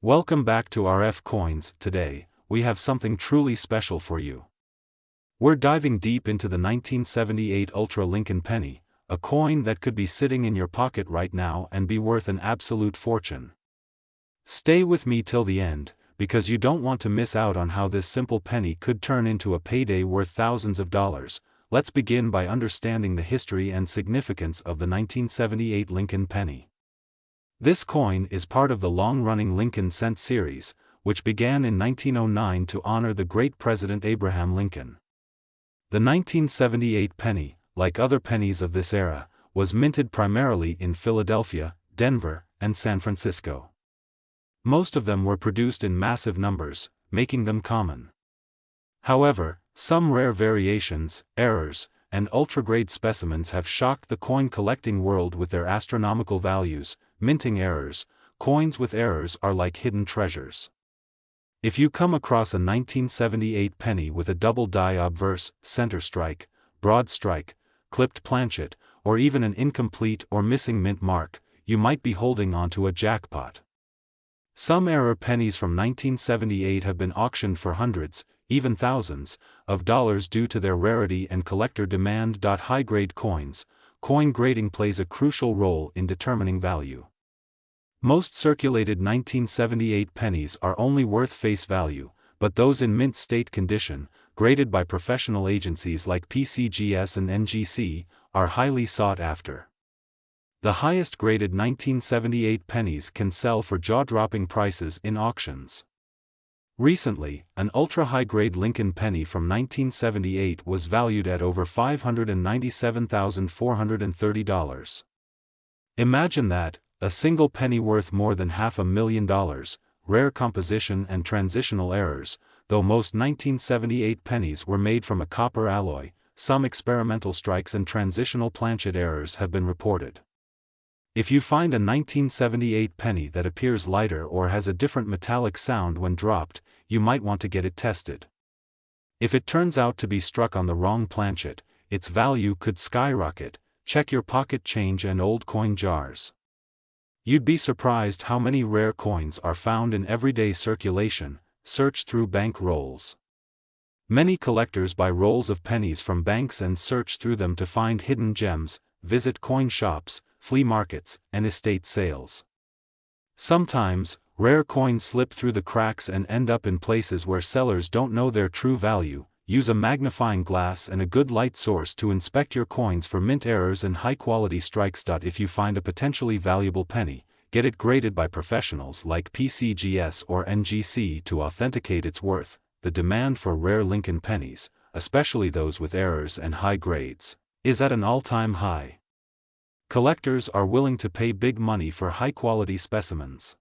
Welcome back to RFCoins. Today, we have something truly special for you. We're diving deep into the 1978 Ultra Lincoln Penny, a coin that could be sitting in your pocket right now and be worth an absolute fortune. Stay with me till the end, because you don't want to miss out on how this simple penny could turn into a payday worth thousands of dollars. Let's begin by understanding the history and significance of the 1978 Lincoln Penny. This coin is part of the long-running Lincoln Cent series, which began in 1909 to honor the great President Abraham Lincoln. The 1978 penny, like other pennies of this era, was minted primarily in Philadelphia, Denver, and San Francisco. Most of them were produced in massive numbers, making them common. However, some rare variations, errors, and ultra-grade specimens have shocked the coin collecting world with their astronomical values. Minting errors. Coins with errors are like hidden treasures. If you come across a 1978 penny with a double die obverse, center strike, broad strike, clipped planchet, or even an incomplete or missing mint mark, you might be holding onto a jackpot. Some error pennies from 1978 have been auctioned for hundreds, even thousands, of dollars due to their rarity and collector demand. High-grade coins. Coin grading plays a crucial role in determining value. Most circulated 1978 pennies are only worth face value, but those in mint state condition, graded by professional agencies like PCGS and NGC, are highly sought after. The highest graded 1978 pennies can sell for jaw-dropping prices in auctions. Recently, an ultra-high-grade Lincoln penny from 1978 was valued at over $597,430. Imagine that, a single penny worth more than $500,000, rare composition and transitional errors. Though most 1978 pennies were made from a copper alloy, some experimental strikes and transitional planchet errors have been reported. If you find a 1978 penny that appears lighter or has a different metallic sound when dropped, you might want to get it tested. If it turns out to be struck on the wrong planchet, its value could skyrocket. Check your pocket change and old coin jars. You'd be surprised how many rare coins are found in everyday circulation. Search through bank rolls. Many collectors buy rolls of pennies from banks and search through them to find hidden gems. Visit coin shops, flea markets, and estate sales. Sometimes, rare coins slip through the cracks and end up in places where sellers don't know their true value. Use a magnifying glass and a good light source to inspect your coins for mint errors and high-quality strikes. If you find a potentially valuable penny, get it graded by professionals like PCGS or NGC to authenticate its worth. The demand for rare Lincoln pennies, especially those with errors and high grades, is at an all-time high. Collectors are willing to pay big money for high-quality specimens.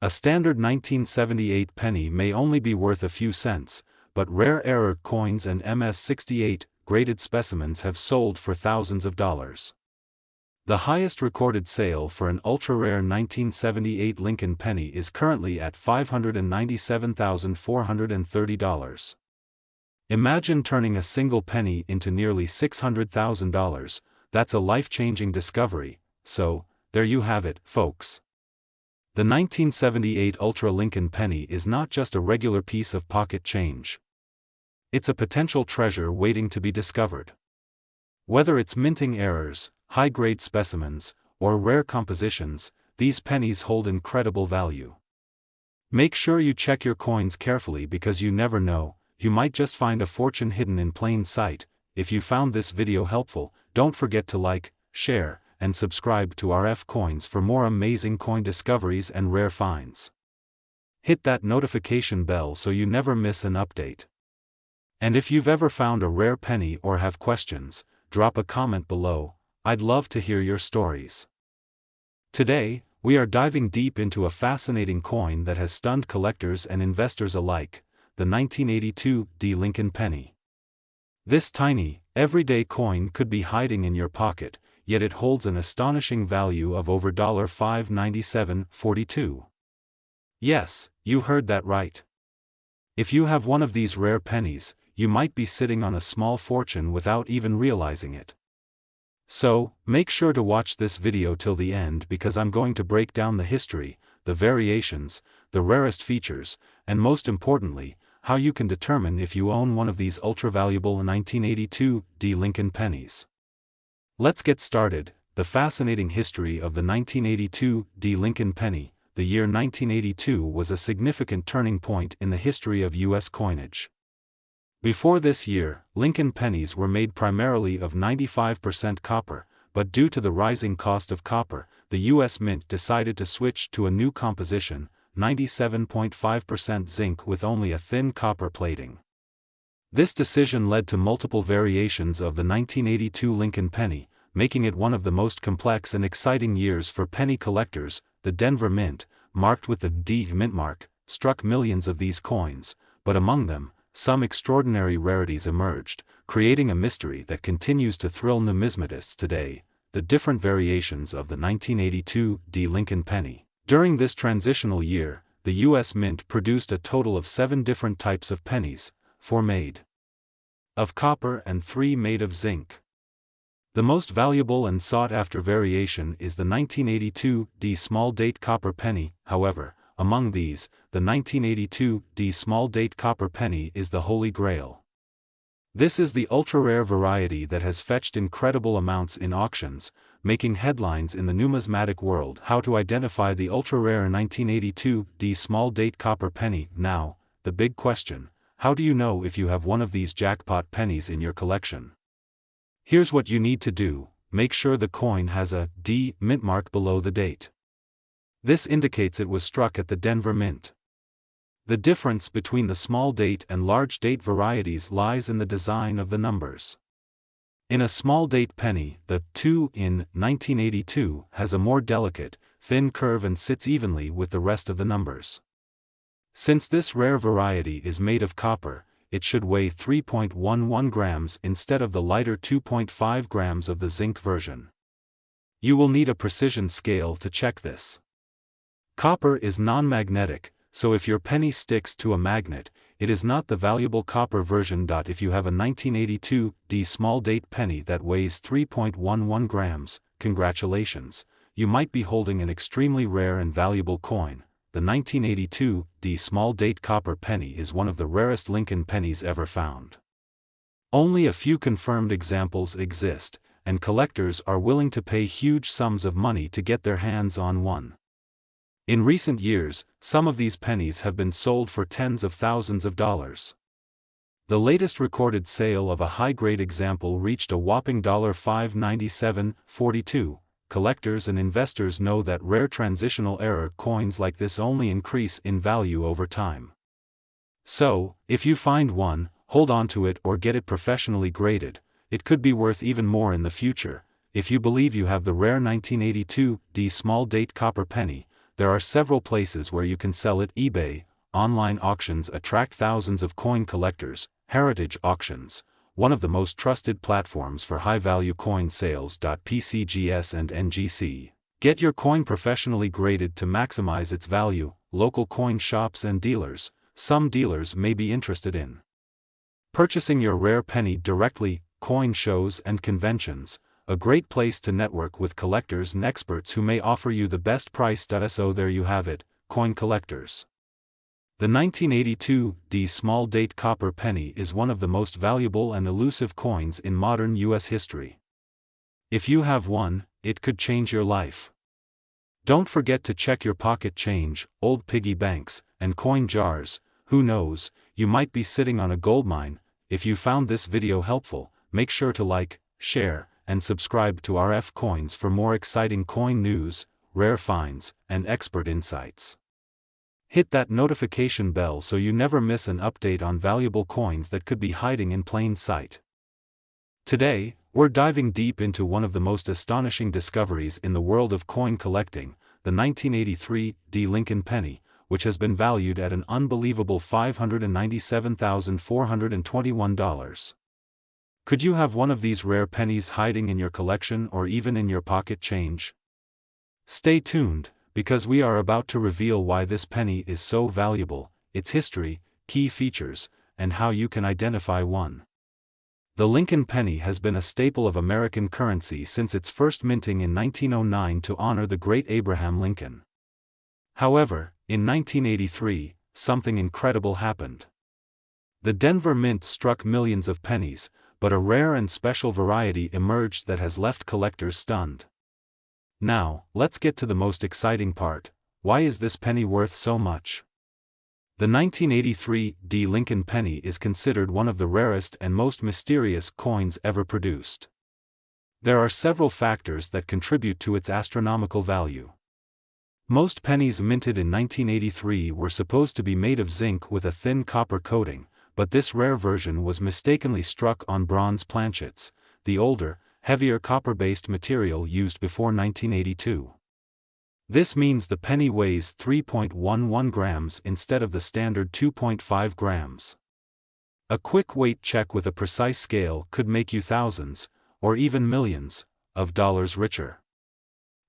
A standard 1978 penny may only be worth a few cents, but rare error coins and MS-68 graded specimens have sold for thousands of dollars. The highest recorded sale for an ultra-rare 1978 Lincoln penny is currently at $597,430. Imagine turning a single penny into nearly $600,000. That's a life-changing discovery. So, there you have it, folks. The 1978 Ultra Lincoln penny is not just a regular piece of pocket change. It's a potential treasure waiting to be discovered. Whether it's minting errors, high-grade specimens, or rare compositions, these pennies hold incredible value. Make sure you check your coins carefully because you never know, you might just find a fortune hidden in plain sight. If you found this video helpful, don't forget to like, share, and subscribe to RFCoins for more amazing coin discoveries and rare finds. Hit that notification bell so you never miss an update. And if you've ever found a rare penny or have questions, drop a comment below. I'd love to hear your stories. Today, we are diving deep into a fascinating coin that has stunned collectors and investors alike, the 1982 Lincoln penny. This tiny, everyday coin could be hiding in your pocket, yet it holds an astonishing value of over $597.42. Yes, you heard that right. If you have one of these rare pennies, you might be sitting on a small fortune without even realizing it. So, make sure to watch this video till the end because I'm going to break down the history, the variations, the rarest features, and most importantly, how you can determine if you own one of these ultra-valuable 1982 Lincoln pennies. Let's get started. The fascinating history of the 1982 Lincoln penny. The year 1982 was a significant turning point in the history of U.S. coinage. Before this year, Lincoln pennies were made primarily of 95% copper, but due to the rising cost of copper, the U.S. Mint decided to switch to a new composition, 97.5% zinc with only a thin copper plating. This decision led to multiple variations of the 1982 Lincoln penny, making it one of the most complex and exciting years for penny collectors. The Denver Mint, marked with the D Mint mark, struck millions of these coins, but among them, some extraordinary rarities emerged, creating a mystery that continues to thrill numismatists today. The different variations of the 1982 Lincoln penny. During this transitional year, the U.S. Mint produced a total of 7 different types of pennies, 4 made of copper and 3 made of zinc. The most valuable and sought-after variation is the 1982 small date copper penny. However, among these, the 1982 small date copper penny is the Holy Grail. This is the ultra-rare variety that has fetched incredible amounts in auctions, making headlines in the numismatic world. How to identify the ultra-rare 1982 small date copper penny? Now, the big question: how do you know if you have one of these jackpot pennies in your collection? Here's what you need to do: make sure the coin has a D Mint mark below the date. This indicates it was struck at the Denver Mint. The difference between the small date and large date varieties lies in the design of the numbers. In a small date penny, the 2 in 1982 has a more delicate, thin curve and sits evenly with the rest of the numbers. Since this rare variety is made of copper, it should weigh 3.11 grams instead of the lighter 2.5 grams of the zinc version. You will need a precision scale to check this. Copper is non-magnetic, so if your penny sticks to a magnet, it is not the valuable copper version. If you have a 1982 small date penny that weighs 3.11 grams, congratulations, you might be holding an extremely rare and valuable coin. The 1982 small date copper penny is one of the rarest Lincoln pennies ever found. Only a few confirmed examples exist, and collectors are willing to pay huge sums of money to get their hands on one. In recent years, some of these pennies have been sold for tens of thousands of dollars. The latest recorded sale of a high-grade example reached a whopping $597.42. Collectors and investors know that rare transitional error coins like this only increase in value over time. So, if you find one, hold on to it or get it professionally graded. It could be worth even more in the future. If you believe you have the rare 1982 small date copper penny, there are several places where you can sell it. eBay, online auctions attract thousands of coin collectors. Heritage auctions, one of the most trusted platforms for high-value coin sales. PCGS and NGC. Get your coin professionally graded to maximize its value. Local coin shops and dealers. Some dealers may be interested in purchasing your rare penny directly. Coin shows and conventions, a great place to network with collectors and experts who may offer you the best price. So there you have it, coin collectors. The 1982 small date copper penny is one of the most valuable and elusive coins in modern U.S. history. If you have one, it could change your life. Don't forget to check your pocket change, old piggy banks, and coin jars. Who knows, you might be sitting on a goldmine. If you found this video helpful, make sure to like, share, and subscribe to RFCoins for more exciting coin news, rare finds, and expert insights. Hit that notification bell so you never miss an update on valuable coins that could be hiding in plain sight. Today, we're diving deep into one of the most astonishing discoveries in the world of coin collecting, the 1983 Lincoln penny, which has been valued at an unbelievable $597,421. Could you have one of these rare pennies hiding in your collection or even in your pocket change? Stay tuned, because we are about to reveal why this penny is so valuable, its history, key features, and how you can identify one. The Lincoln penny has been a staple of American currency since its first minting in 1909 to honor the great Abraham Lincoln. However, in 1983, something incredible happened. The Denver Mint struck millions of pennies, but a rare and special variety emerged that has left collectors stunned. Now, let's get to the most exciting part. Why is this penny worth so much? The 1983 D. Lincoln penny is considered one of the rarest and most mysterious coins ever produced. There are several factors that contribute to its astronomical value. Most pennies minted in 1983 were supposed to be made of zinc with a thin copper coating, but this rare version was mistakenly struck on bronze planchets, the older, heavier copper-based material used before 1982. This means the penny weighs 3.11 grams instead of the standard 2.5 grams. A quick weight check with a precise scale could make you thousands, or even millions, of dollars richer.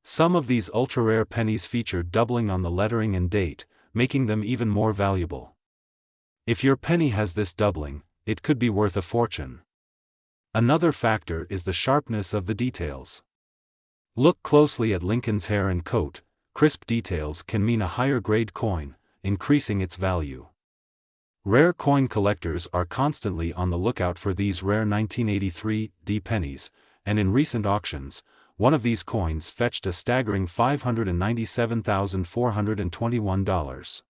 Some of these ultra-rare pennies feature doubling on the lettering and date, making them even more valuable. If your penny has this doubling, it could be worth a fortune. Another factor is the sharpness of the details. Look closely at Lincoln's hair and coat. Crisp details can mean a higher-grade coin, increasing its value. Rare coin collectors are constantly on the lookout for these rare 1983 D pennies, and in recent auctions, one of these coins fetched a staggering $597,421.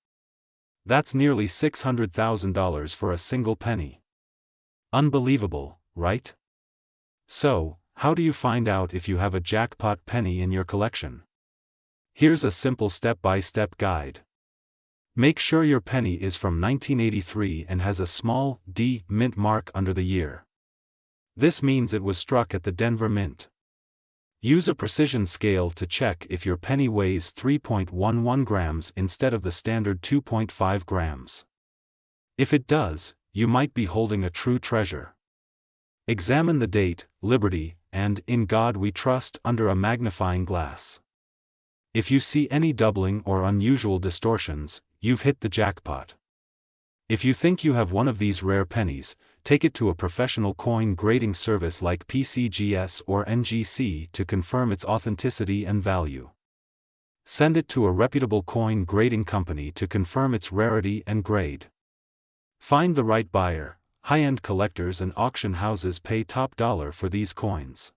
That's nearly $600,000 for a single penny. Unbelievable, right? So, how do you find out if you have a jackpot penny in your collection? Here's a simple step-by-step guide. Make sure your penny is from 1983 and has a small D mint mark under the year. This means it was struck at the Denver Mint. Use a precision scale to check if your penny weighs 3.11 grams instead of the standard 2.5 grams. If it does, you might be holding a true treasure. Examine the date, Liberty, and In God We Trust under a magnifying glass. If you see any doubling or unusual distortions, you've hit the jackpot. If you think you have one of these rare pennies, take it to a professional coin grading service like PCGS or NGC to confirm its authenticity and value. Send it to a reputable coin grading company to confirm its rarity and grade. Find the right buyer. High-end collectors and auction houses pay top dollar for these coins.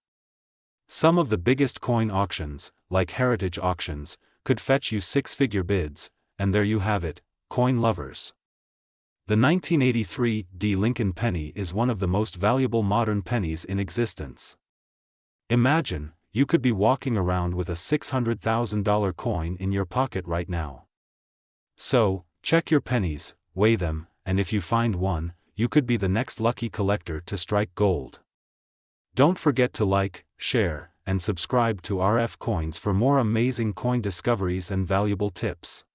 Some of the biggest coin auctions, like heritage auctions, could fetch you six-figure bids, and there you have it, coin lovers. The 1983 D. Lincoln penny is one of the most valuable modern pennies in existence. Imagine, you could be walking around with a $600,000 coin in your pocket right now. So, check your pennies, weigh them, and if you find one, you could be the next lucky collector to strike gold. Don't forget to like, share, and subscribe to RFCoins for more amazing coin discoveries and valuable tips.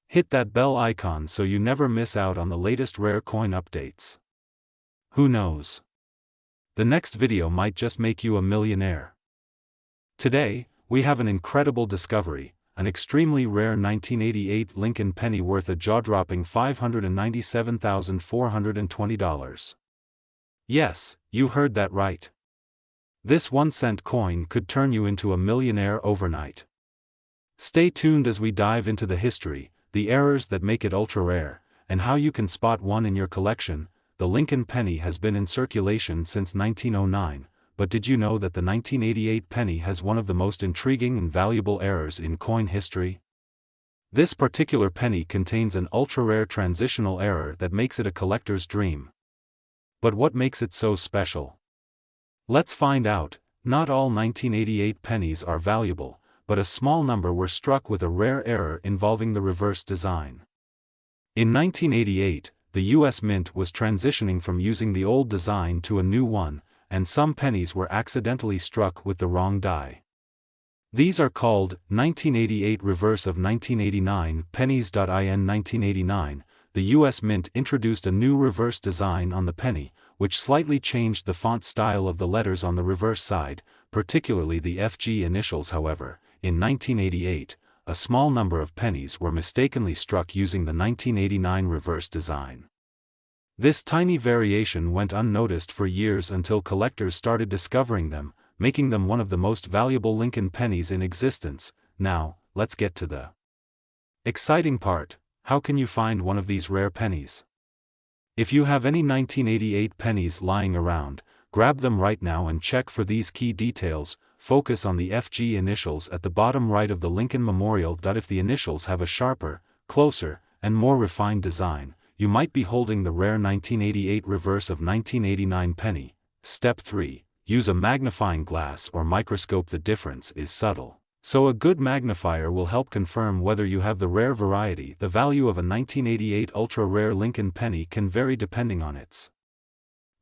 Hit that bell icon so you never miss out on the latest rare coin updates. Who knows? The next video might just make you a millionaire. Today, we have an incredible discovery, an extremely rare 1988 Lincoln penny worth a jaw-dropping $597,420. Yes, you heard that right. This 1-cent coin could turn you into a millionaire overnight. Stay tuned as we dive into the history, the errors that make it ultra-rare, and how you can spot one in your collection. The Lincoln penny has been in circulation since 1909, but did you know that the 1988 penny has one of the most intriguing and valuable errors in coin history? This particular penny contains an ultra-rare transitional error that makes it a collector's dream. But what makes it so special? Let's find out. Not all 1988 pennies are valuable, but a small number were struck with a rare error involving the reverse design. In 1988, the U.S. Mint was transitioning from using the old design to a new one, and some pennies were accidentally struck with the wrong die. These are called 1988 reverse of 1989 pennies. In 1989, the U.S. Mint introduced a new reverse design on the penny, which slightly changed the font style of the letters on the reverse side, particularly the FG initials. However, in 1988, a small number of pennies were mistakenly struck using the 1989 reverse design. This tiny variation went unnoticed for years until collectors started discovering them, making them one of the most valuable Lincoln pennies in existence. Now, let's get to the Exciting part, how can you find one of these rare pennies? If you have any 1988 pennies lying around, grab them right now and check for these key details. Focus on the FG initials at the bottom right of the Lincoln Memorial. If the initials have a sharper, closer, and more refined design, you might be holding the rare 1988 reverse of 1989 penny. Step 3. Use a magnifying glass or microscope. The difference is subtle, so a good magnifier will help confirm whether you have the rare variety. The value of a 1988 ultra-rare Lincoln penny can vary depending on its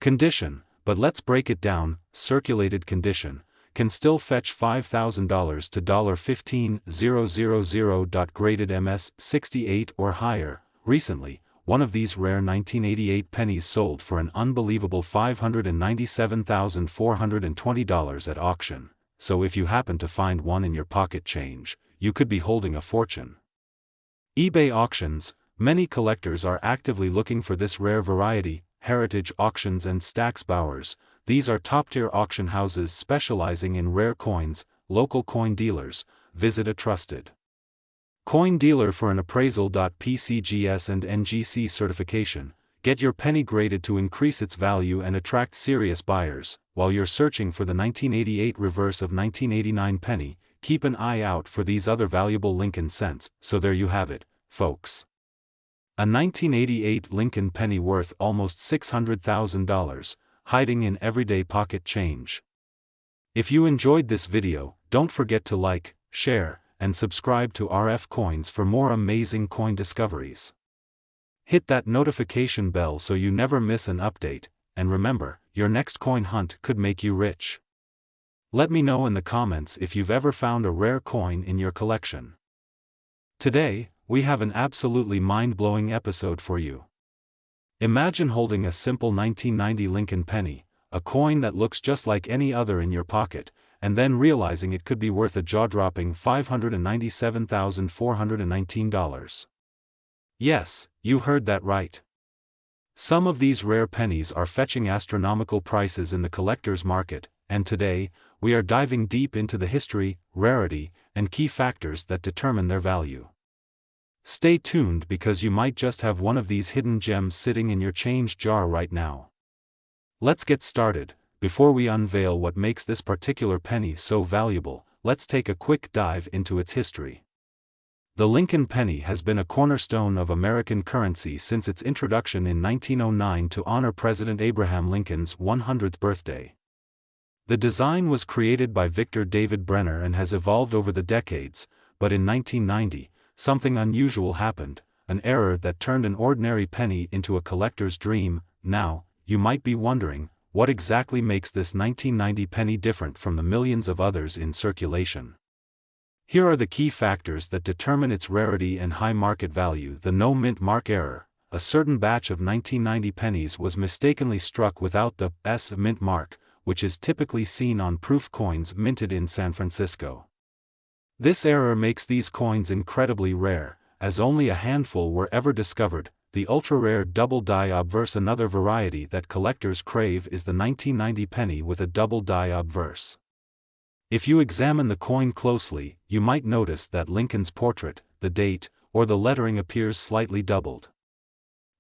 condition, but let's break it down. Circulated condition can still fetch $5,000 to $15,000. Graded MS 68 or higher. Recently, one of these rare 1988 pennies sold for an unbelievable $597,420 at auction, so if you happen to find one in your pocket change, you could be holding a fortune. eBay auctions. Many collectors are actively looking for this rare variety. Heritage Auctions and Stax Bowers. These are top-tier auction houses specializing in rare coins. Local coin dealers. Visit a trusted coin dealer for an appraisal. PCGS and NGC certification. Get your penny graded to increase its value and attract serious buyers. While you're searching for the 1988 reverse of 1989 penny, keep an eye out for these other valuable Lincoln cents. So there you have it, folks. A 1988 Lincoln penny worth almost $600,000, hiding in everyday pocket change. If you enjoyed this video, don't forget to like, share, and subscribe to RFCoins for more amazing coin discoveries. Hit that notification bell so you never miss an update, and remember, your next coin hunt could make you rich. Let me know in the comments if you've ever found a rare coin in your collection. Today, we have an absolutely mind-blowing episode for you. Imagine holding a simple 1990 Lincoln penny, a coin that looks just like any other in your pocket, and then realizing it could be worth a jaw-dropping $597,419. Yes, you heard that right. Some of these rare pennies are fetching astronomical prices in the collector's market, and today, we are diving deep into the history, rarity, and key factors that determine their value. Stay tuned because you might just have one of these hidden gems sitting in your change jar right now. Let's get started. Before we unveil what makes this particular penny so valuable, let's take a quick dive into its history. The Lincoln penny has been a cornerstone of American currency since its introduction in 1909 to honor President Abraham Lincoln's 100th birthday. The design was created by Victor David Brenner and has evolved over the decades, but in 1990, something unusual happened, an error that turned an ordinary penny into a collector's dream. Now, you might be wondering, what exactly makes this 1990 penny different from the millions of others in circulation? Here are the key factors that determine its rarity and high market value. The no mint mark error. A certain batch of 1990 pennies was mistakenly struck without the S mint mark, which is typically seen on proof coins minted in San Francisco. This error makes these coins incredibly rare, as only a handful were ever discovered. The ultra-rare double die obverse. Another variety that collectors crave is the 1990 penny with a double die obverse. If you examine the coin closely, you might notice that Lincoln's portrait, the date, or the lettering appears slightly doubled.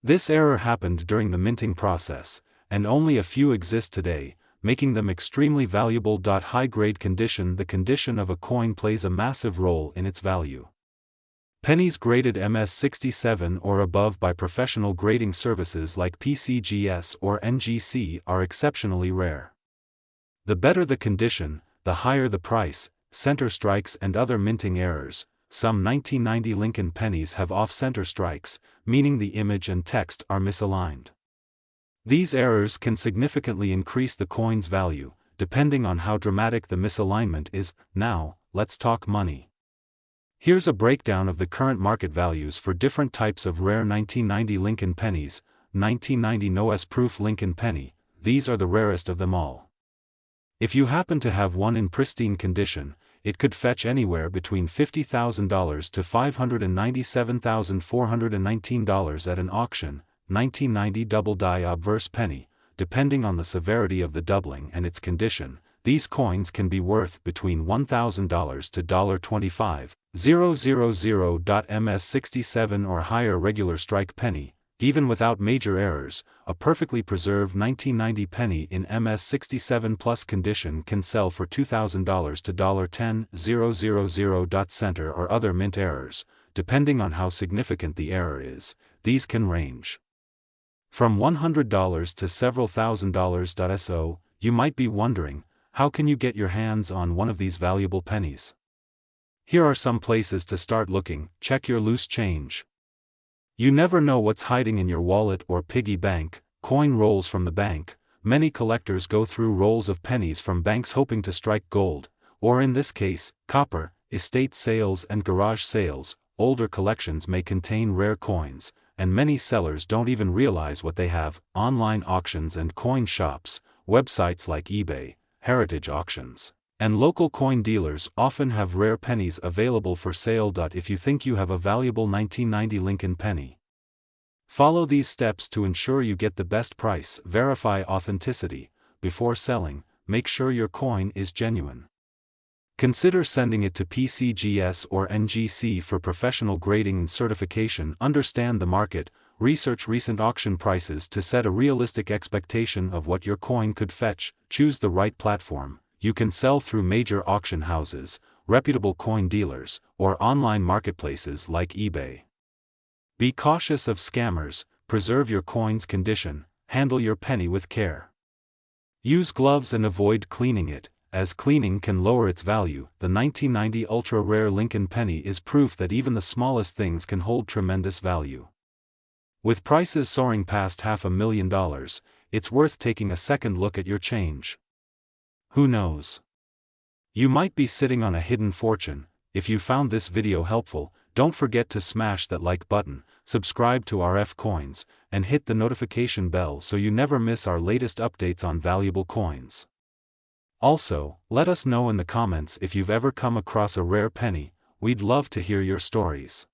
This error happened during the minting process, and only a few exist today, making them extremely valuable. High-grade condition. The condition of a coin plays a massive role in its value. Pennies graded MS 67 or above by professional grading services like PCGS or NGC are exceptionally rare. The better the condition, the higher the price. Center strikes and other minting errors. Some 1990 Lincoln pennies have off-center strikes, meaning the image and text are misaligned. These errors can significantly increase the coin's value, depending on how dramatic the misalignment is. Now, let's talk money. Here's a breakdown of the current market values for different types of rare 1990 Lincoln pennies. 1990 NOS proof Lincoln penny. These are the rarest of them all. If you happen to have one in pristine condition, it could fetch anywhere between $50,000 to $597,419 at an auction. 1990 double die obverse penny. Depending on the severity of the doubling and its condition, these coins can be worth between $1,000 to $25. 000.ms67 or higher regular strike penny, even without major errors. A perfectly preserved 1990 penny in MS67 plus condition can sell for $2,000 to $10,000. Or other mint errors, depending on how significant the error is. These can range from $100 to several $1,000s. So, you might be wondering, how can you get your hands on one of these valuable pennies? Here are some places to start looking. Check your loose change. You never know what's hiding in your wallet or piggy bank. Coin rolls from the bank. Many collectors go through rolls of pennies from banks hoping to strike gold, or in this case, copper. Estate sales and garage sales. Older collections may contain rare coins, and many sellers don't even realize what they have. Online auctions and coin shops. Websites like eBay, heritage auctions, and local coin dealers often have rare pennies available for sale. If you think you have a valuable 1990 Lincoln penny, follow these steps to ensure you get the best price. Verify authenticity. Before selling, make sure your coin is genuine. Consider sending it to PCGS or NGC for professional grading and certification. Understand the market. Research recent auction prices to set a realistic expectation of what your coin could fetch. Choose the right platform. You can sell through major auction houses, reputable coin dealers, or online marketplaces like eBay. Be cautious of scammers. Preserve your coin's condition. Handle your penny with care. Use gloves and avoid cleaning it, as cleaning can lower its value. The 1990 ultra-rare Lincoln penny is proof that even the smallest things can hold tremendous value. With prices soaring past $500,000, it's worth taking a second look at your change. Who knows? You might be sitting on a hidden fortune. If you found this video helpful, don't forget to smash that like button, subscribe to RFCoins, and hit the notification bell so you never miss our latest updates on valuable coins. Also, let us know in the comments if you've ever come across a rare penny. We'd love to hear your stories.